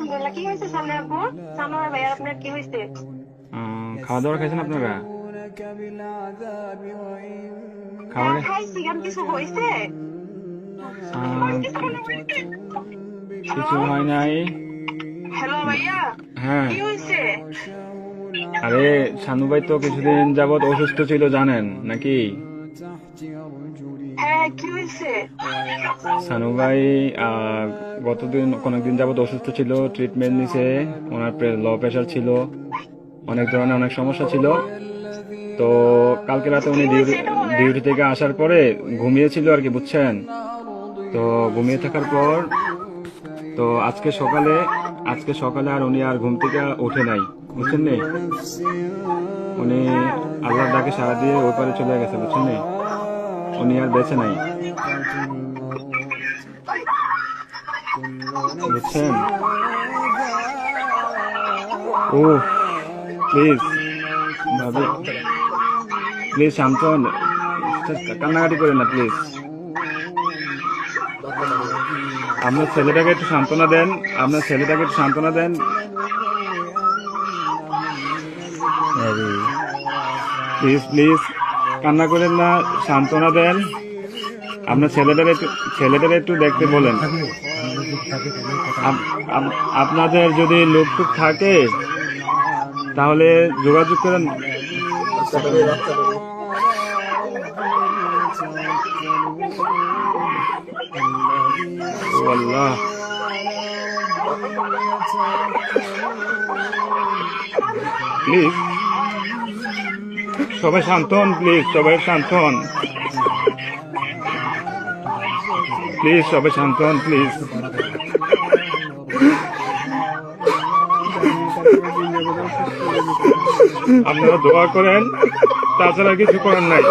আলহামদুলিল্লাহ। কি হয়েছে সামনে আপু? সামনে আমার ভাইয়ার আপনার কি হয়েছে? খাওয়া দাওয়া খাইছেন আপনারা? হ্যাঁ খাবারে খাইছি, কেন কিছু হয়েছে? আহ, হ্যালো, কিছু হয় নাই। হ্যালো ভাইয়া, হ্যাঁ, কি হয়েছে? আরে শানু ভাই তো কিছুদিন যাবত অসুস্থ ছিল জানেন নাকি? হ্যাঁ কি হয়েছে? শানু ভাই আহ, কয়েকদিন যাবত অসুস্থ ছিল, ট্রিটমেন্ট নিছে। ওনার লো প্রেশার ছিল, অনেক ধরনের অনেক সমস্যা ছিল। তো কালকে রাতে কি উনি হয়েছে এটা বলেন। ডিউটি থেকে আসার পরে ঘুমিয়েছিল আর কি, বুঝছেন? তো ঘুমিয়ে থাকার পর তো আজকে সকালে আর উনি আর ঘুম থেকে ওঠে নাই, বুঝছেন নি? উনি হ্যাঁ আল্লাহর ডাকে সাড়া দিয়ে ওই পারে চলে গেছে, বুঝছেন নি? উনি আর বেঁচে নাই, বুঝছেন? ও প্লিজ ভাবি, প্লিজ শান্ত হন। কান্নাকাটি করেন না প্লিজ। আপনার ছেলেটাকে একটু সান্ত্বনা দেন, আপনার ছেলেটাকে একটু সান্ত্বনা দেন। প্লিজ প্লিজ কান্না করেন না, সান্ত্বনা দেন। আপনার ছেলেটারে একটু দেখতে বলেন। আপনাদের যদি লোক টুক থাকে তাহলে যোগাযোগ করেন। ও আল্লাহ, প্লিজ সবাই শান্ত হন, প্লিজ সবাই শান্ত হন, প্লিজ সবাই শান্ত হন, প্লিজ। আপনারা দোয়া করেন, তাছাড়া কিছু করার নাই।